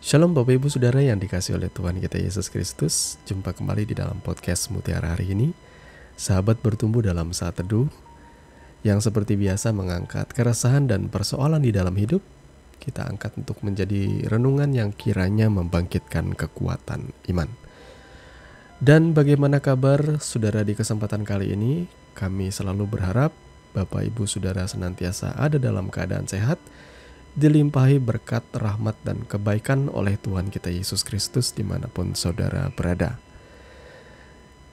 Shalom Bapak Ibu Saudara yang dikasihi oleh Tuhan kita Yesus Kristus. Jumpa kembali di dalam podcast Mutiara hari ini. Sahabat bertumbuh dalam saat teduh yang seperti biasa mengangkat keresahan dan persoalan di dalam hidup. Kita angkat untuk menjadi renungan yang kiranya membangkitkan kekuatan iman. Dan bagaimana kabar saudara di kesempatan kali ini? Kami selalu berharap Bapak Ibu Saudara senantiasa ada dalam keadaan sehat, dilimpahi berkat, rahmat, dan kebaikan oleh Tuhan kita Yesus Kristus dimanapun saudara berada.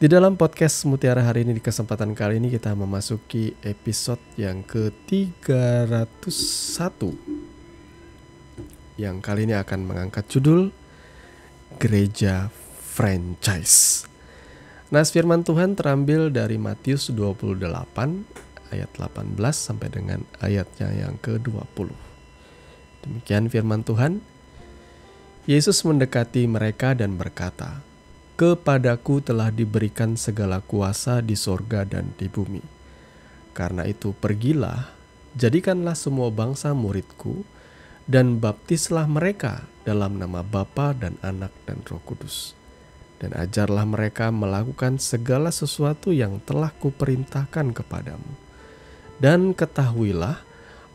Di dalam podcast Mutiara hari ini, di kesempatan kali ini kita memasuki episode yang ke-301 yang kali ini akan mengangkat judul Gereja Franchise. Nas firman Tuhan terambil dari Matius 28 ayat 18 sampai dengan ayatnya yang ke-20. Demikian firman Tuhan. Yesus mendekati mereka dan berkata, "Kepadaku telah diberikan segala kuasa di sorga dan di bumi. Karena itu pergilah, jadikanlah semua bangsa muridku, dan baptislah mereka dalam nama Bapa dan Anak dan Roh Kudus. Dan ajarlah mereka melakukan segala sesuatu yang telah kuperintahkan kepadamu. Dan ketahuilah,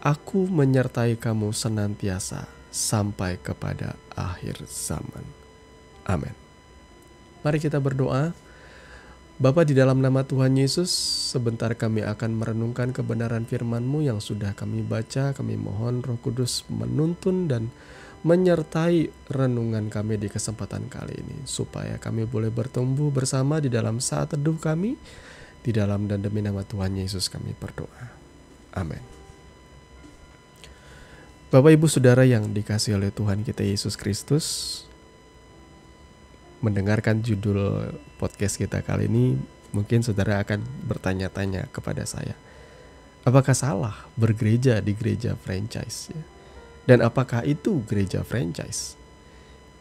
Aku menyertai kamu senantiasa sampai kepada akhir zaman. Amin." Mari kita berdoa. Bapa, di dalam nama Tuhan Yesus, sebentar kami akan merenungkan kebenaran firman-Mu yang sudah kami baca. Kami mohon Roh Kudus menuntun dan menyertai renungan kami di kesempatan kali ini, supaya kami boleh bertumbuh bersama di dalam saat teduh kami. Di dalam dan demi nama Tuhan Yesus kami berdoa. Amin. Bapak Ibu Saudara yang dikasihi oleh Tuhan kita Yesus Kristus, mendengarkan judul podcast kita kali ini, mungkin saudara akan bertanya-tanya kepada saya, apakah salah bergereja di gereja franchise? Ya? Dan apakah itu gereja franchise?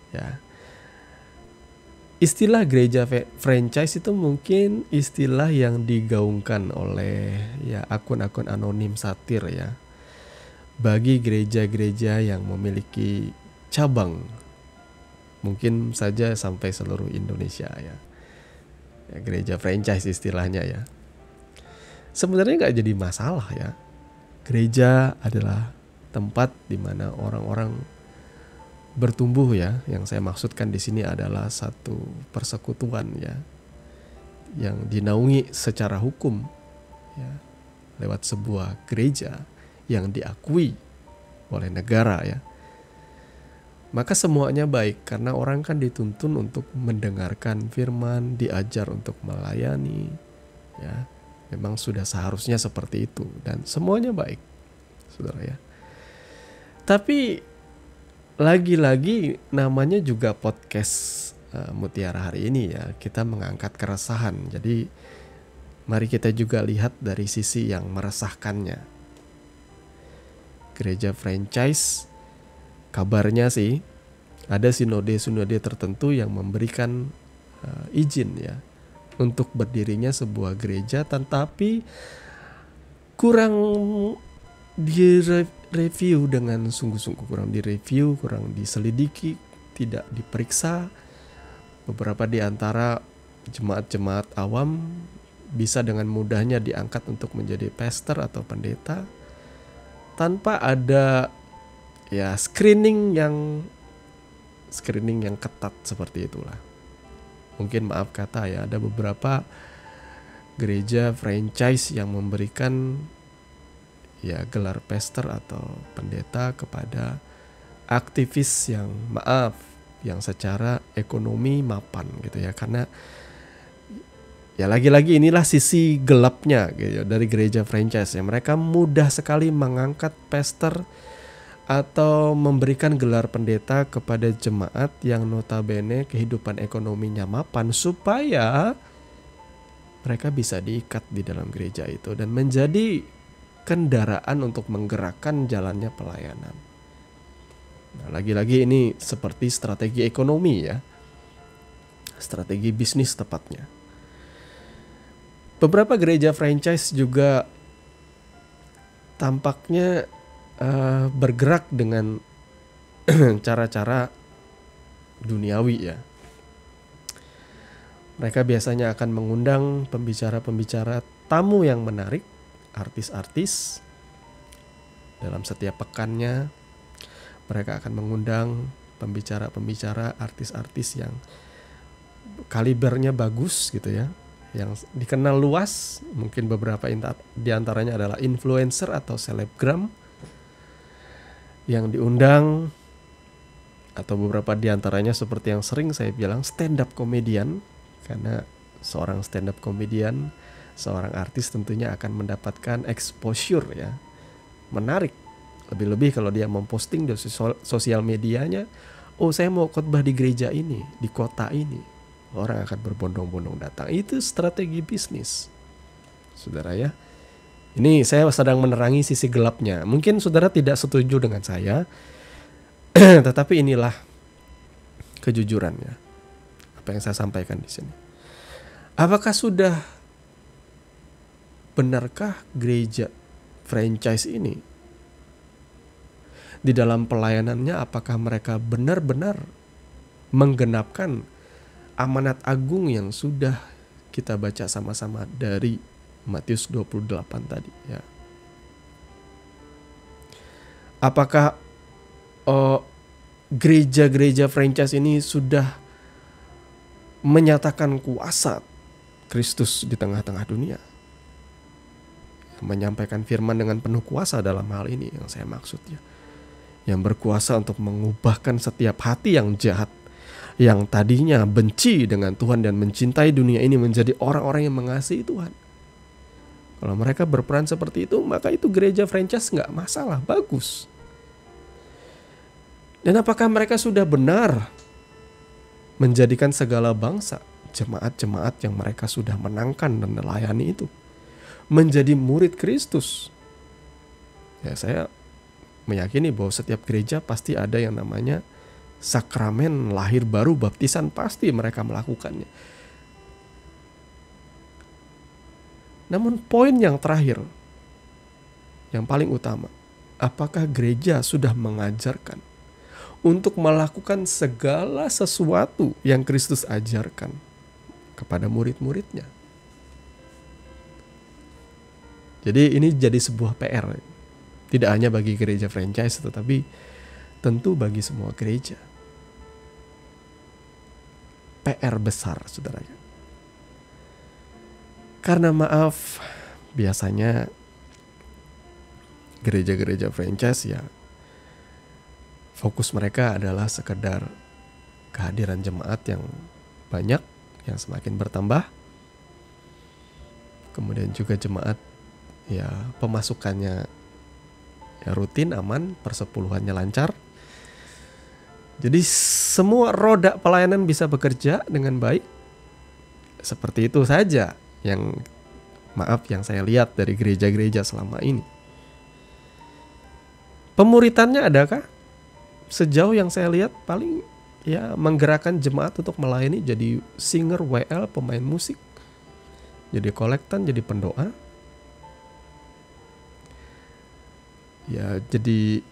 Ya. Istilah gereja franchise itu mungkin istilah yang digaungkan oleh akun-akun anonim satir ya, bagi gereja-gereja yang memiliki cabang, mungkin saja sampai seluruh Indonesia ya, gereja franchise istilahnya ya. Sebenarnya nggak jadi masalah ya. Gereja adalah tempat di mana orang-orang bertumbuh ya. Yang saya maksudkan di sini adalah satu persekutuan ya, yang dinaungi secara hukum ya, lewat sebuah gereja yang diakui oleh negara ya. Maka semuanya baik, karena orang kan dituntun untuk mendengarkan firman, diajar untuk melayani ya. Memang sudah seharusnya seperti itu dan semuanya baik, saudara ya. Tapi lagi-lagi namanya juga podcast Mutiara hari ini ya, kita mengangkat keresahan. Jadi mari kita juga lihat dari sisi yang meresahkannya. Gereja franchise, kabarnya sih ada sinode-sinode tertentu yang memberikan izin ya untuk berdirinya sebuah gereja, tetapi kurang direview dengan sungguh-sungguh, kurang direview, kurang diselidiki, tidak diperiksa. Beberapa di antara jemaat-jemaat awam bisa dengan mudahnya diangkat untuk menjadi pastor atau pendeta tanpa ada ya screening yang ketat seperti itulah. Mungkin maaf kata ya, ada beberapa gereja franchise yang memberikan ya gelar pastor atau pendeta kepada aktivis yang yang secara ekonomi mapan gitu ya. Karena ya lagi-lagi inilah sisi gelapnya gitu, dari gereja franchise ya. Mereka mudah sekali mengangkat pastor atau memberikan gelar pendeta kepada jemaat yang notabene kehidupan ekonominya mapan, supaya mereka bisa diikat di dalam gereja itu dan menjadi kendaraan untuk menggerakkan jalannya pelayanan. Nah, lagi-lagi ini seperti strategi ekonomi ya, strategi bisnis tepatnya. Beberapa gereja franchise juga tampaknya bergerak dengan cara-cara duniawi ya. Mereka biasanya akan mengundang pembicara-pembicara tamu yang menarik, artis-artis. Dalam setiap pekannya, mereka akan mengundang pembicara-pembicara, artis-artis yang kalibernya bagus gitu ya, yang dikenal luas. Mungkin beberapa di antaranya adalah influencer atau selebgram yang diundang, atau beberapa di antaranya seperti yang sering saya bilang stand up comedian. Karena seorang stand up comedian, seorang artis tentunya akan mendapatkan exposure ya, menarik. Lebih-lebih kalau dia memposting di sosial medianya, oh saya mau khotbah di gereja ini, di kota ini, orang akan berbondong-bondong datang. Itu strategi bisnis, saudara ya. Ini saya sedang menerangi sisi gelapnya. Mungkin saudara tidak setuju dengan saya, tetapi inilah kejujurannya. Apa yang saya sampaikan di sini. Apakah sudah benarkah gereja franchise ini di dalam pelayanannya, apakah mereka benar-benar menggenapkan amanat agung yang sudah kita baca sama-sama dari Matius 28 tadi ya. Apakah gereja-gereja franchise ini sudah menyatakan kuasa Kristus di tengah-tengah dunia, menyampaikan firman dengan penuh kuasa dalam hal ini yang saya maksud ya, yang berkuasa untuk mengubahkan setiap hati yang jahat, yang tadinya benci dengan Tuhan dan mencintai dunia ini menjadi orang-orang yang mengasihi Tuhan. Kalau mereka berperan seperti itu, maka itu gereja franchise nggak masalah, bagus. Dan apakah mereka sudah benar menjadikan segala bangsa, jemaat-jemaat yang mereka sudah menangkan dan melayani itu, menjadi murid Kristus? Ya, saya meyakini bahwa setiap gereja pasti ada yang namanya sakramen lahir baru, baptisan, pasti mereka melakukannya. Namun poin yang terakhir, yang paling utama, apakah gereja sudah mengajarkan untuk melakukan segala sesuatu yang Kristus ajarkan kepada murid-muridnya? Jadi ini jadi sebuah PR. Tidak hanya bagi gereja franchise, tetapi tentu bagi semua gereja. PR besar, saudaranya. Karena maaf, biasanya gereja-gereja franchise ya, fokus mereka adalah sekedar kehadiran jemaat yang banyak, yang semakin bertambah. Kemudian juga jemaat ya pemasukannya ya rutin, aman, persepuluhannya lancar. Jadi semua roda pelayanan bisa bekerja dengan baik. Seperti itu saja yang saya lihat dari gereja-gereja selama ini. Pemuritannya adakah? Sejauh yang saya lihat paling ya menggerakkan jemaat untuk melayani, jadi singer, WL, pemain musik, jadi kolektan, jadi pendoa. Ya jadi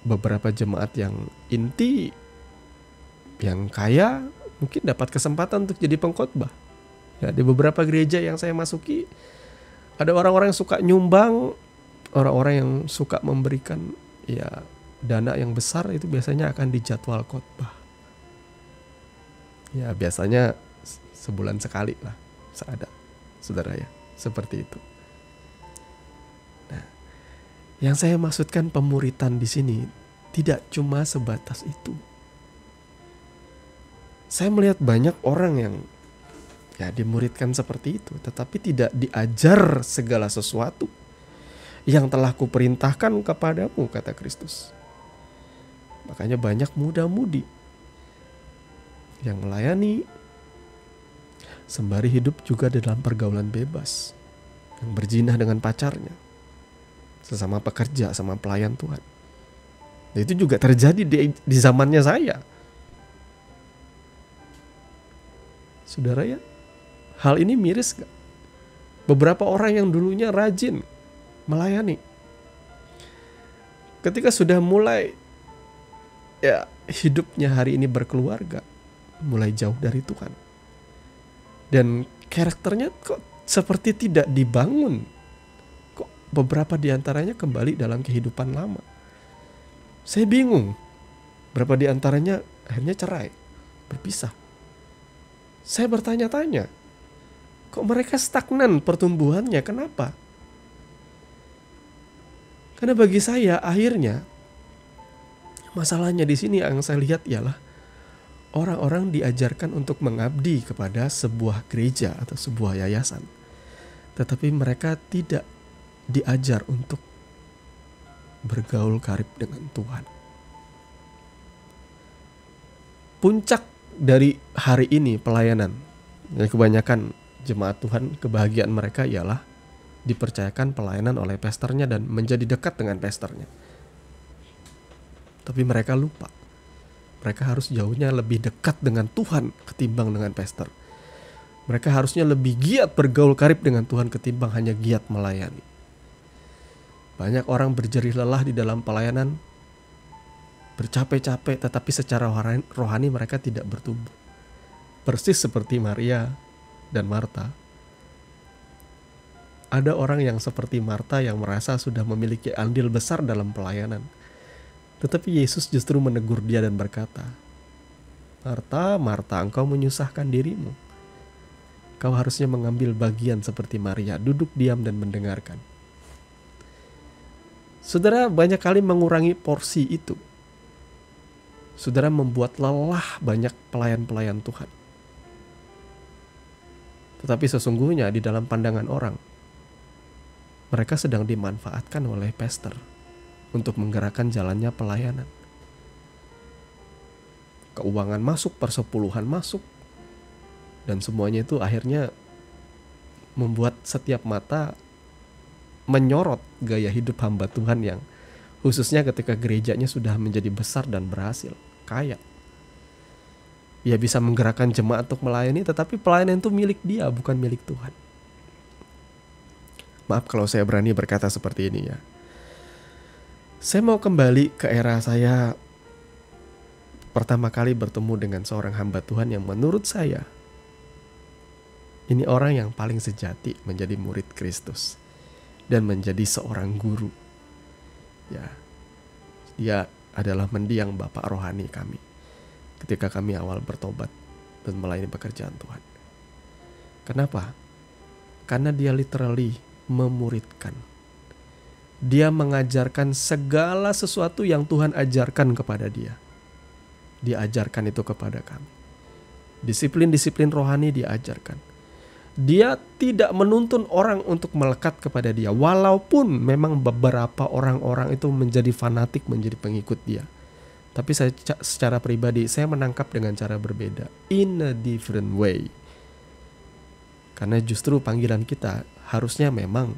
beberapa jemaat yang inti, yang kaya, mungkin dapat kesempatan untuk jadi pengkhotbah. Ya, di beberapa gereja yang saya masuki, ada orang-orang yang suka nyumbang, orang-orang yang suka memberikan ya dana yang besar, itu biasanya akan dijadwal khotbah. Ya biasanya sebulan sekali lah, seada, saudara ya, seperti itu. Nah, yang saya maksudkan pemuritan di sini tidak cuma sebatas itu. Saya melihat banyak orang yang ya dimuridkan seperti itu, tetapi tidak diajar segala sesuatu yang telah kuperintahkan kepadamu, kata Kristus. Makanya banyak muda-mudi yang melayani sembari hidup juga dalam pergaulan bebas, yang berzina dengan pacarnya, sesama pekerja, sama pelayan Tuhan. Dan itu juga terjadi di zamannya saya. Saudara ya, hal ini miris gak? Beberapa orang yang dulunya rajin melayani, ketika sudah mulai ya hidupnya hari ini berkeluarga mulai jauh dari Tuhan. Dan karakternya kok seperti tidak dibangun. Kok beberapa diantaranya kembali dalam kehidupan lama. Saya bingung. Berapa diantaranya akhirnya cerai, berpisah. Saya bertanya-tanya, kok mereka stagnan pertumbuhannya? Kenapa? Karena bagi saya akhirnya masalahnya di sini yang saya lihat ialah orang-orang diajarkan untuk mengabdi kepada sebuah gereja atau sebuah yayasan. Tetapi mereka tidak diajar untuk bergaul karib dengan Tuhan. Puncak dari hari ini pelayanan, kebanyakan jemaat Tuhan kebahagiaan mereka ialah dipercayakan pelayanan oleh pastornya dan menjadi dekat dengan pastornya. Tapi mereka lupa, mereka harus jauhnya lebih dekat dengan Tuhan ketimbang dengan pastor. Mereka harusnya lebih giat bergaul karib dengan Tuhan ketimbang hanya giat melayani. Banyak orang berjerih lelah di dalam pelayanan, bercapek-capek, tetapi secara rohani mereka tidak bertumbuh. Persis seperti Maria dan Marta. Ada orang yang seperti Marta yang merasa sudah memiliki andil besar dalam pelayanan. Tetapi Yesus justru menegur dia dan berkata, "Marta, Marta, engkau menyusahkan dirimu. Kau harusnya mengambil bagian seperti Maria, duduk diam dan mendengarkan." Saudara banyak kali mengurangi porsi itu. Saudara membuat lelah banyak pelayan-pelayan Tuhan. Tetapi sesungguhnya di dalam pandangan orang, mereka sedang dimanfaatkan oleh pastor untuk menggerakkan jalannya pelayanan. Keuangan masuk, persepuluhan masuk, dan semuanya itu akhirnya membuat setiap mata menyorot gaya hidup hamba Tuhan yang khususnya ketika gerejanya sudah menjadi besar dan berhasil, kaya. Ia bisa menggerakkan jemaat untuk melayani, tetapi pelayanan itu milik dia, bukan milik Tuhan. Maaf kalau saya berani berkata seperti ini ya. Saya mau kembali ke era saya pertama kali bertemu dengan seorang hamba Tuhan yang menurut saya ini orang yang paling sejati menjadi murid Kristus dan menjadi seorang guru. Ya, dia adalah mendiang bapak rohani kami ketika kami awal bertobat dan melayani pekerjaan Tuhan. Kenapa? Karena dia literally memuridkan. Dia mengajarkan segala sesuatu yang Tuhan ajarkan kepada dia. Dia ajarkan itu kepada kami. Disiplin-disiplin rohani dia ajarkan. Dia tidak menuntun orang untuk melekat kepada dia, walaupun memang beberapa orang-orang itu menjadi fanatik, menjadi pengikut dia. Tapi saya secara pribadi, saya menangkap dengan cara berbeda, in a different way. Karena justru panggilan kita harusnya memang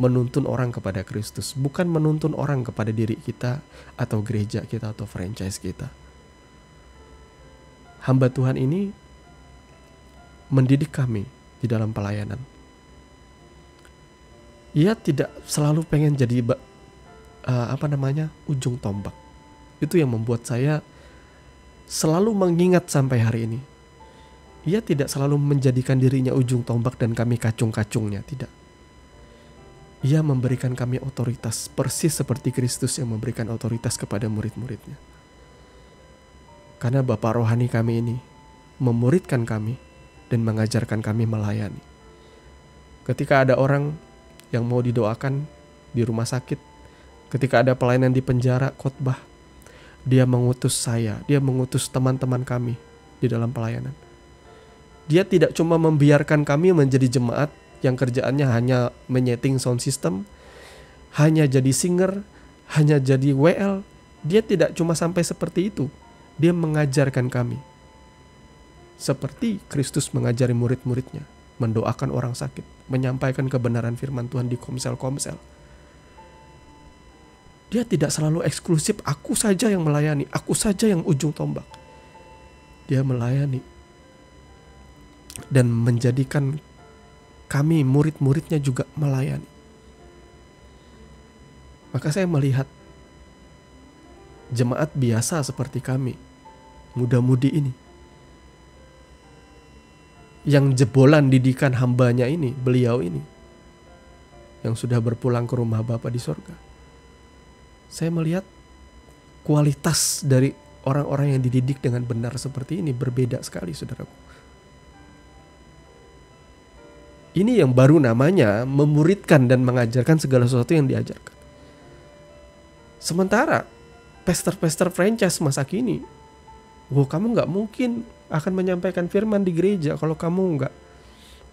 menuntun orang kepada Kristus, bukan menuntun orang kepada diri kita atau gereja kita atau franchise kita. Hamba Tuhan ini mendidik kami di dalam pelayanan. Ia tidak selalu pengen jadi ujung tombak. Itu yang membuat saya selalu mengingat sampai hari ini. Ia tidak selalu menjadikan dirinya ujung tombak dan kami kacung-kacungnya, tidak. Ia memberikan kami otoritas, persis seperti Kristus yang memberikan otoritas kepada murid-muridnya. Karena Bapa rohani kami ini memuridkan kami dan mengajarkan kami melayani. Ketika ada orang yang mau didoakan di rumah sakit, ketika ada pelayanan di penjara, khotbah, dia mengutus saya, dia mengutus teman-teman kami di dalam pelayanan. Dia tidak cuma membiarkan kami menjadi jemaat yang kerjaannya hanya menyeting sound system, hanya jadi singer, hanya jadi WL. Dia tidak cuma sampai seperti itu. Dia mengajarkan kami. Seperti Kristus mengajari murid-muridnya, mendoakan orang sakit, menyampaikan kebenaran firman Tuhan di komsel-komsel. Dia tidak selalu eksklusif, aku saja yang melayani, aku saja yang ujung tombak. Dia melayani dan menjadikan kami murid-muridnya juga melayani. Maka saya melihat jemaat biasa seperti kami, muda-mudi ini, yang jebolan didikan hambanya ini, beliau ini, yang sudah berpulang ke rumah Bapa di sorga. Saya melihat kualitas dari orang-orang yang dididik dengan benar seperti ini berbeda sekali, saudaraku. Ini yang baru namanya memuridkan dan mengajarkan segala sesuatu yang diajarkan. Sementara pastor-pastor franchise masa kini, kamu gak mungkin akan menyampaikan firman di gereja kalau kamu gak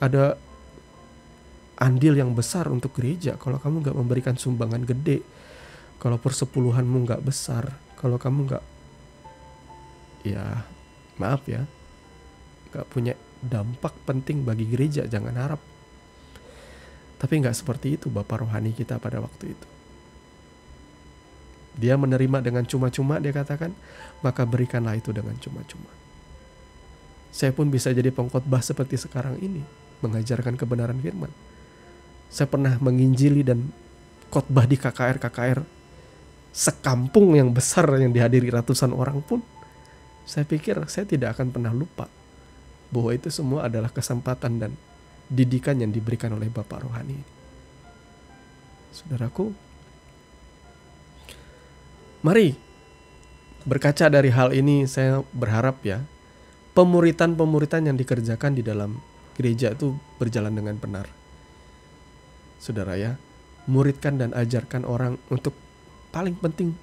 ada andil yang besar untuk gereja, kalau kamu gak memberikan sumbangan gede, kalau persepuluhanmu gak besar, kalau kamu gak, ya maaf ya, gak punya dampak penting bagi gereja, jangan harap. Tapi gak seperti itu Bapak rohani kita pada waktu itu. Dia menerima dengan cuma-cuma, dia katakan, maka berikanlah itu dengan cuma-cuma. Saya pun bisa jadi pengkhotbah seperti sekarang ini, mengajarkan kebenaran firman. Saya pernah menginjili dan khotbah di KKR sekampung yang besar yang dihadiri ratusan orang pun. Saya pikir saya tidak akan pernah lupa bahwa itu semua adalah kesempatan dan didikan yang diberikan oleh Bapak rohani. Saudaraku, mari berkaca dari hal ini, saya berharap ya, pemuritan-pemuritan yang dikerjakan di dalam gereja itu berjalan dengan benar. Saudara ya, muridkan dan ajarkan orang untuk paling penting,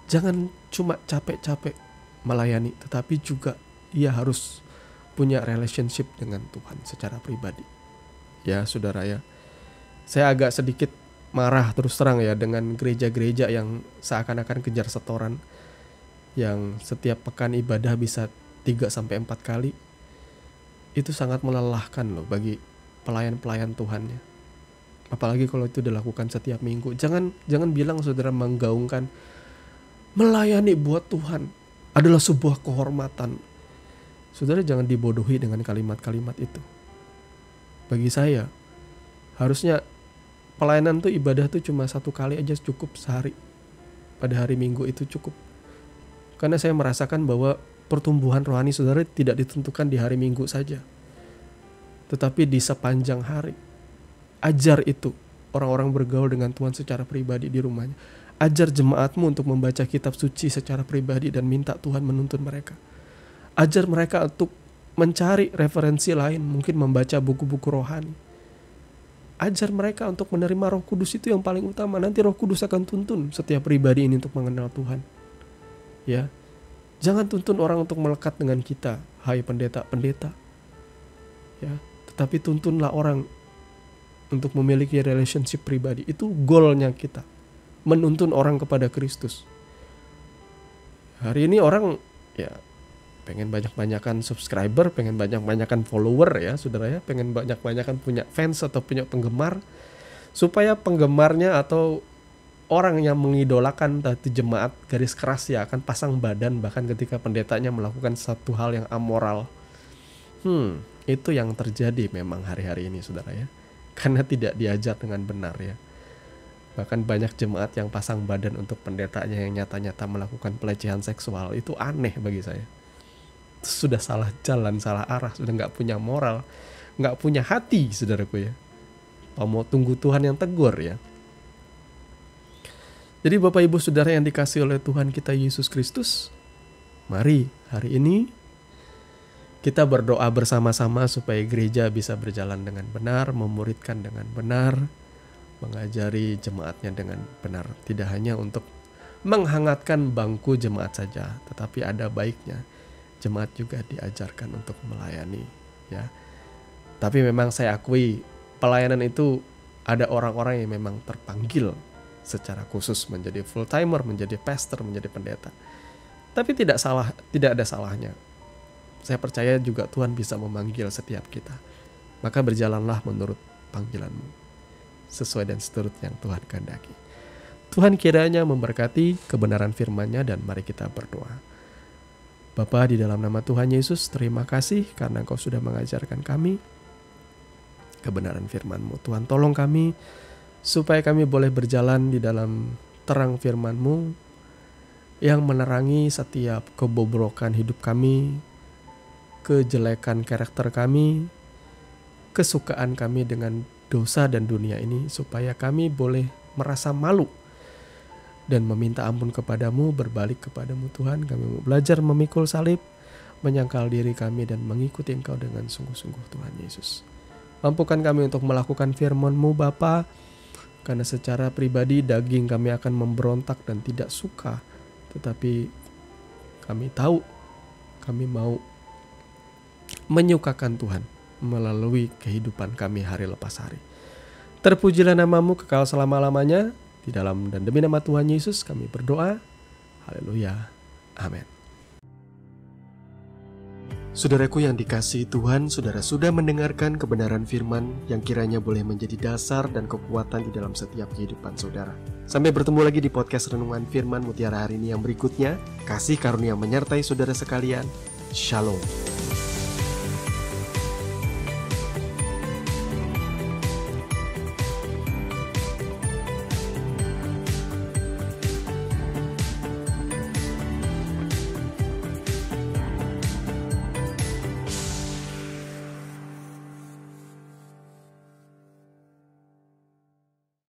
jangan cuma capek-capek melayani, tetapi juga ia harus punya relationship dengan Tuhan secara pribadi. Ya saudara ya, saya agak sedikit marah terus terang ya dengan gereja-gereja yang seakan-akan kejar setoran, yang setiap pekan ibadah bisa 3-4 kali. Itu sangat melelahkan loh bagi pelayan-pelayan Tuhannya. Apalagi kalau itu dilakukan setiap minggu. Jangan bilang saudara menggaungkan melayani buat Tuhan adalah sebuah kehormatan. Saudara jangan dibodohi dengan kalimat-kalimat itu. Bagi saya, harusnya pelayanan tuh, ibadah tuh cuma 1 kali aja cukup sehari. Pada hari Minggu itu cukup. Karena saya merasakan bahwa pertumbuhan rohani saudara tidak ditentukan di hari Minggu saja, tetapi di sepanjang hari. Ajar itu orang-orang bergaul dengan Tuhan secara pribadi di rumahnya. Ajar jemaatmu untuk membaca kitab suci secara pribadi dan minta Tuhan menuntun mereka. Ajar mereka untuk mencari referensi lain, mungkin membaca buku-buku rohani. Ajar mereka untuk menerima Roh Kudus, itu yang paling utama. Nanti Roh Kudus akan tuntun setiap pribadi ini untuk mengenal Tuhan. Ya, jangan tuntun orang untuk melekat dengan kita, hai pendeta-pendeta. Ya, tetapi tuntunlah orang untuk memiliki relationship pribadi. Itu goalnya kita, menuntun orang kepada Kristus. Hari ini orang ya pengen banyak-banyakan subscriber, pengen banyak-banyakan follower ya saudara ya, pengen banyak-banyakan punya fans atau punya penggemar, supaya penggemarnya atau orang yang mengidolakan tadi jemaat garis keras ya akan pasang badan bahkan ketika pendetanya melakukan satu hal yang amoral. Itu yang terjadi memang hari-hari ini saudara ya, karena tidak diajar dengan benar ya. Bahkan banyak jemaat yang pasang badan untuk pendetanya yang nyata-nyata melakukan pelecehan seksual. Itu aneh bagi saya. Sudah salah jalan, salah arah, sudah gak punya moral, gak punya hati saudaraku ya. Mau tunggu Tuhan yang tegur ya. Jadi Bapak Ibu Saudara yang dikasihi oleh Tuhan kita Yesus Kristus, mari hari ini kita berdoa bersama-sama supaya gereja bisa berjalan dengan benar, memuridkan dengan benar, mengajari jemaatnya dengan benar. Tidak hanya untuk menghangatkan bangku jemaat saja, tetapi ada baiknya jemaat juga diajarkan untuk melayani ya. Tapi memang saya akui pelayanan itu ada orang-orang yang memang terpanggil secara khusus menjadi full timer, menjadi pastor, menjadi pendeta. Tapi tidak ada salahnya. Saya percaya juga Tuhan bisa memanggil setiap kita. Maka berjalanlah menurut panggilanmu, sesuai dan seturut yang Tuhan kehendaki. Tuhan kiranya memberkati kebenaran firman-Nya, dan mari kita berdoa. Bapa, di dalam nama Tuhan Yesus, terima kasih karena Engkau sudah mengajarkan kami kebenaran firman-Mu. Tuhan, tolong kami supaya kami boleh berjalan di dalam terang firman-Mu yang menerangi setiap kebobrokan hidup kami, kejelekan karakter kami, kesukaan kami dengan dosa dan dunia ini, supaya kami boleh merasa malu dan meminta ampun kepadamu, berbalik kepadamu Tuhan. Kami mau belajar memikul salib, menyangkal diri kami dan mengikuti Engkau dengan sungguh-sungguh Tuhan Yesus. Mampukan kami untuk melakukan firman-Mu Bapa, karena secara pribadi daging kami akan memberontak dan tidak suka. Tetapi kami tahu, kami mau menyukakan Tuhan melalui kehidupan kami hari lepas hari. Terpujilah nama-Mu kekal selama-lamanya. Di dalam dan demi nama Tuhan Yesus kami berdoa. Haleluya. Amin. Saudaraku yang dikasihi Tuhan, saudara sudah mendengarkan kebenaran firman yang kiranya boleh menjadi dasar dan kekuatan di dalam setiap kehidupan saudara. Sampai bertemu lagi di podcast Renungan Firman Mutiara hari ini yang berikutnya. Kasih karunia menyertai saudara sekalian. Shalom.